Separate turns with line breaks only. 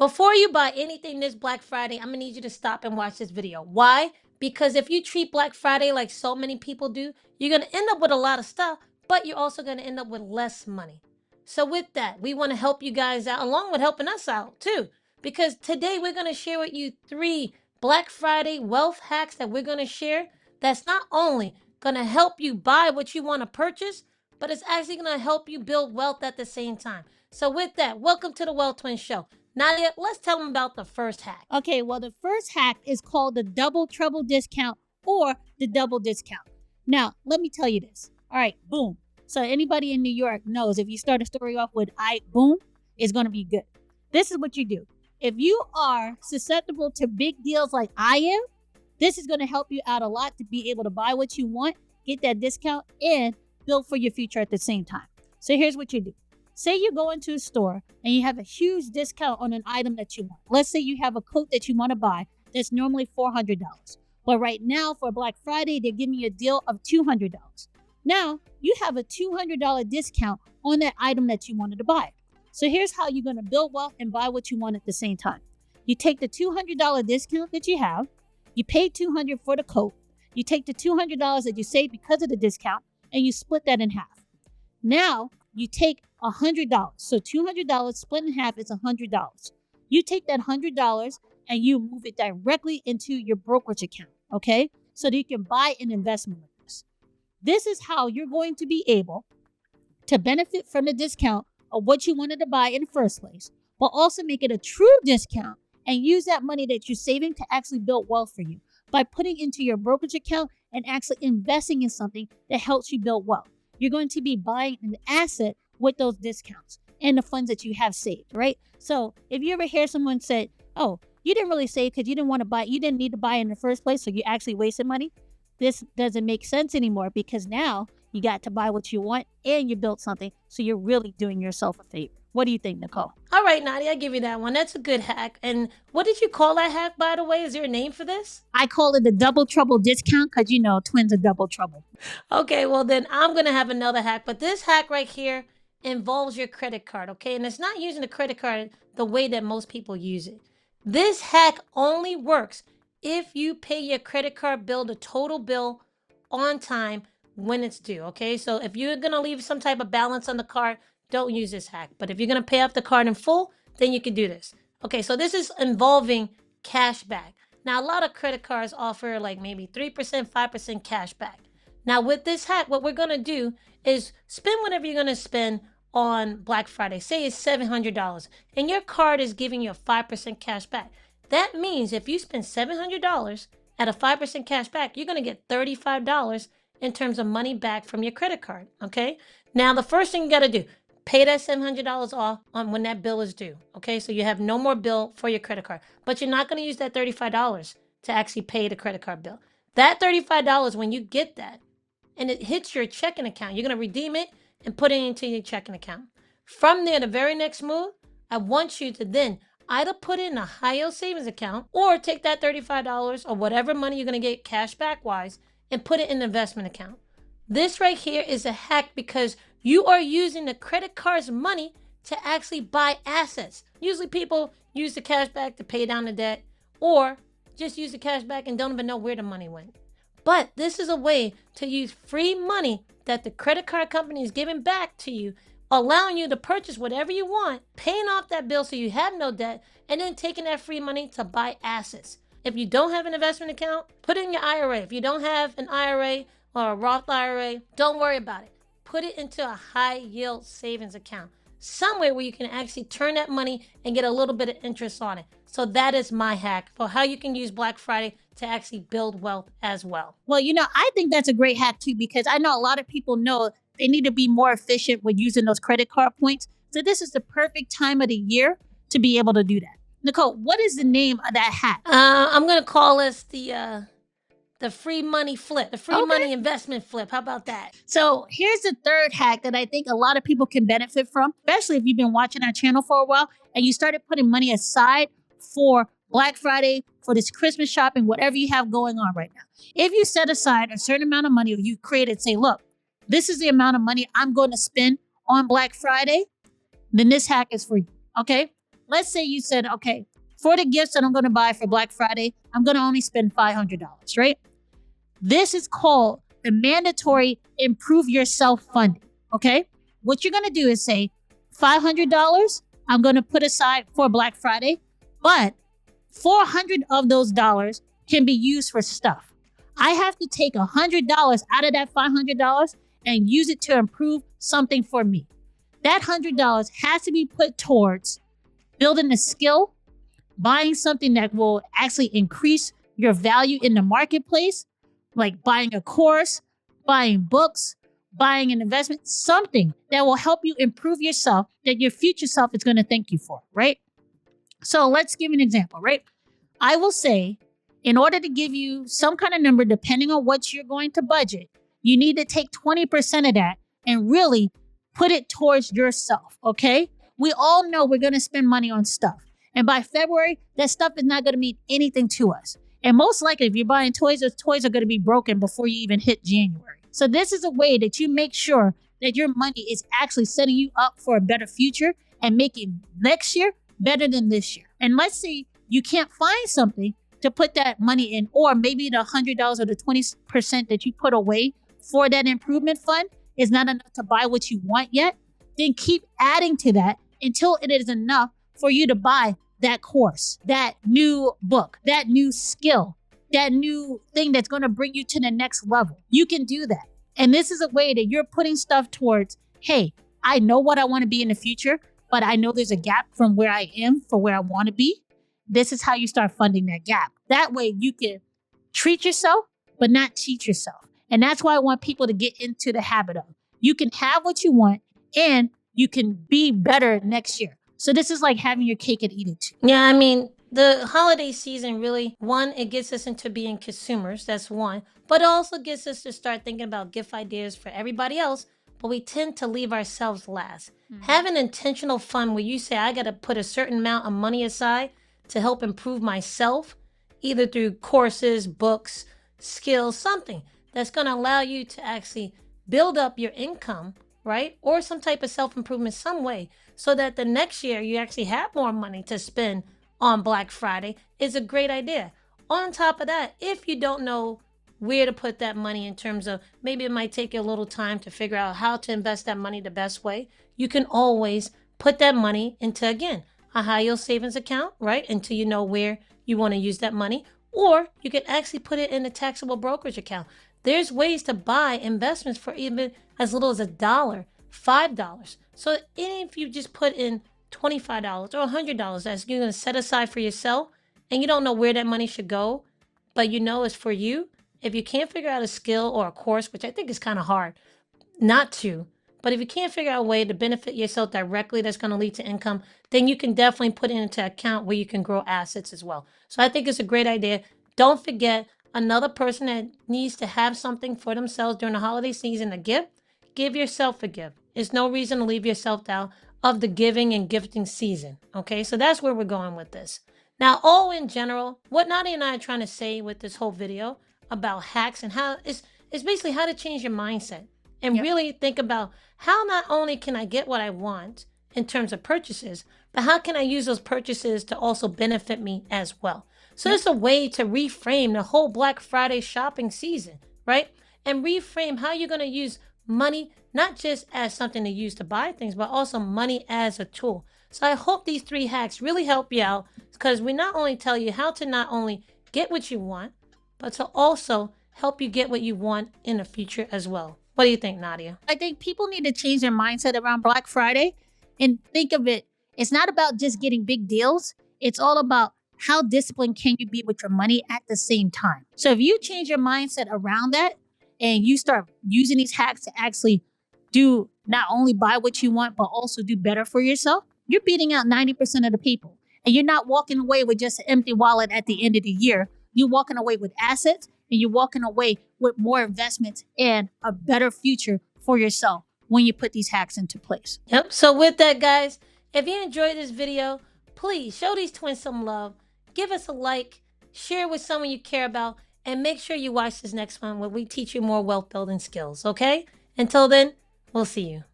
Before you buy anything this Black Friday, I'm gonna need you to stop and watch this video. Why? Because if you treat Black Friday like so many people do, you're gonna end up with a lot of stuff, but you're also gonna end up with less money. So with that, we want to help you guys out along with helping us out too. Because today we're gonna share with you 3 Black Friday wealth hacks that we're gonna share that's not only gonna help you buy what you want to purchase, but it's actually gonna help you build wealth at the same time. So with that, welcome to the Wealth Twins Show. Nadia, let's tell them about the first hack.
Okay, well, the first hack is called the double trouble discount or the double discount. Now, let me tell you this. All right, boom. So anybody in New York knows if you start a story off with boom, it's going to be good. This is what you do. If you are susceptible to big deals like I am, this is going to help you out a lot to be able to buy what you want, get that discount, and build for your future at the same time. So here's what you do. Say you go into a store and you have a huge discount on an item that you want. Let's say you have a coat that you want to buy that's normally $400. But right now for Black Friday, they're giving you a deal of $200. Now you have a $200 discount on that item that you wanted to buy. So here's how you're going to build wealth and buy what you want at the same time. You take the $200 discount that you have, you pay $200 for the coat, you take the $200 that you saved because of the discount, and you split that in half. Now you take $100. So $200 split in half is $100. You take that $100 and you move it directly into your brokerage account, okay? So that you can buy an investment with this. This is how you're going to be able to benefit from the discount of what you wanted to buy in the first place, but also make it a true discount and use that money that you're saving to actually build wealth for you by putting into your brokerage account and actually investing in something that helps you build wealth. You're going to be buying an asset with those discounts and the funds that you have saved, right? So if you ever hear someone say, oh, you didn't really save because you didn't want to buy, you didn't need to buy in the first place, so you actually wasted money. This doesn't make sense anymore because now you got to buy what you want and you built something. So you're really doing yourself a favor. What do you think, Nicole?
All right, Nadia, I give you that one. That's a good hack. And what did you call that hack, by the way? Is there a name for this?
I call it the double trouble discount because, you know, twins are double trouble.
Okay, well then I'm going to have another hack. But this hack right here involves your credit card, okay? And it's not using the credit card the way that most people use it. This hack only works if you pay your credit card bill, the total bill, on time when it's due, okay? So if you're going to leave some type of balance on the card, don't use this hack. But if you're going to pay off the card in full, then you can do this. Okay, so this is involving cash back. Now, a lot of credit cards offer like maybe 3%, 5% cash back. Now, with this hack, what we're going to do is spend whatever you're going to spend on Black Friday. Say it's $700 and your card is giving you a 5% cash back. That means if you spend $700 at a 5% cash back, you're going to get $35 in terms of money back from your credit card, okay? Now, the first thing you got to do, pay that $700 off on when that bill is due, okay? So you have no more bill for your credit card, but you're not going to use that $35 to actually pay the credit card bill. That $35, when you get that and it hits your checking account, you're going to redeem it and put it into your checking account. From there, the very next move, I want you to then either put it in a high yield savings account or take that $35 or whatever money you're going to get cash back wise and put it in an investment account. This right here is a hack because you are using the credit card's money to actually buy assets. Usually people use the cash back to pay down the debt or just use the cash back and don't even know where the money went. But this is a way to use free money that the credit card company is giving back to you, allowing you to purchase whatever you want, paying off that bill so you have no debt, and then taking that free money to buy assets. If you don't have an investment account, put it in your IRA. If you don't have an IRA or a Roth IRA, don't worry about it. Put it into a high yield savings account, somewhere where you can actually turn that money and get a little bit of interest on it. So that is my hack for how you can use Black Friday to actually build wealth as well.
Well, you know, I think that's a great hack too, because I know a lot of people know they need to be more efficient with using those credit card points. So this is the perfect time of the year to be able to do that. Nicole, what is the name of that hack?
I'm going to call this the free money flip, the free money investment flip. How about that?
So here's the third hack that I think a lot of people can benefit from, especially if you've been watching our channel for a while and you started putting money aside for Black Friday, for this Christmas shopping, whatever you have going on right now. If you set aside a certain amount of money, or you created, say, look, this is the amount of money I'm going to spend on Black Friday, then this hack is for you, okay? let's say you said, okay, for the gifts that I'm going to buy for Black Friday, I'm going to only spend $500, right? This is called the mandatory improve yourself funding. Okay. What you're going to do is say $500 I'm going to put aside for Black Friday, but 400 of those dollars can be used for stuff. I have to take $100 out of that $500 and use it to improve something for me. That $100 has to be put towards building a skill, buying something that will actually increase your value in the marketplace, like buying a course, buying books, buying an investment, something that will help you improve yourself that your future self is going to thank you for, right? So let's give an example, right? I will say, in order to give you some kind of number, depending on what you're going to budget, you need to take 20% of that and really put it towards yourself, okay? We all know we're going to spend money on stuff. And by February, that stuff is not going to mean anything to us. And most likely, if you're buying toys, those toys are going to be broken before you even hit January. So this is a way that you make sure that your money is actually setting you up for a better future and making next year better than this year. And let's say you can't find something to put that money in, or maybe the $100 or the 20% that you put away for that improvement fund is not enough to buy what you want yet, then keep adding to that until it is enough for you to buy that course, that new book, that new skill, that new thing that's going to bring you to the next level. You can do that. And this is a way that you're putting stuff towards, hey, I know what I want to be in the future, but I know there's a gap from where I am for where I want to be. This is how you start funding that gap. That way you can treat yourself, but not cheat yourself. And that's why I want people to get into the habit of, you can have what you want and you can be better next year. So this is like having your cake and eat it too.
Yeah, I mean, the holiday season really, one, it gets us into being consumers. That's one. But it also gets us to start thinking about gift ideas for everybody else. But we tend to leave ourselves last. Have an intentional fun where you say, I got to put a certain amount of money aside to help improve myself, either through courses, books, skills, something that's going to allow you to actually build up your income, right? Or some type of self-improvement some way, so that the next year you actually have more money to spend on Black Friday. Is a great idea. On top of that, if you don't know where to put that money in terms of, maybe it might take you a little time to figure out how to invest that money the best way, you can always put that money into, again, a high yield savings account, right? Until you know where you want to use that money. Or you can actually put it in a taxable brokerage account. There's ways to buy investments for even as little as $1, $5. So if you just put in $25 or $100 that you're going to set aside for yourself, and you don't know where that money should go, but you know it's for you, if you can't figure out a skill or a course, which I think is kind of hard not to, but if you can't figure out a way to benefit yourself directly that's going to lead to income, then you can definitely put it into an account where you can grow assets as well. So I think it's a great idea. Don't forget, another person that needs to have something for themselves during the holiday season, a gift, give yourself a gift. There's no reason to leave yourself out of the giving and gifting season. Okay, so that's where we're going with this. Now, all in general, what Nadia and I are trying to say with this whole video about hacks and how it's basically how to change your mindset and really think about how not only can I get what I want in terms of purchases, but how can I use those purchases to also benefit me as well. So it's a way to reframe the whole Black Friday shopping season, right? And reframe how you're going to use money, not just as something to use to buy things, but also money as a tool. So I hope these 3 hacks really help you out, because we not only tell you how to not only get what you want, but to also help you get what you want in the future as well. What do you think, Nadia?
I think people need to change their mindset around Black Friday and think of it. It's not about just getting big deals. It's all about how disciplined can you be with your money at the same time. So if you change your mindset around that and you start using these hacks to actually do not only buy what you want, but also do better for yourself, you're beating out 90% of the people. And you're not walking away with just an empty wallet at the end of the year. You're walking away with assets, and you're walking away with more investments and a better future for yourself when you put these hacks into place.
Yep. So with that, guys, if you enjoyed this video, please show these twins some love. Give us a like, share with someone you care about, and make sure you watch this next one where we teach you more wealth building skills, okay? Until then, we'll see you.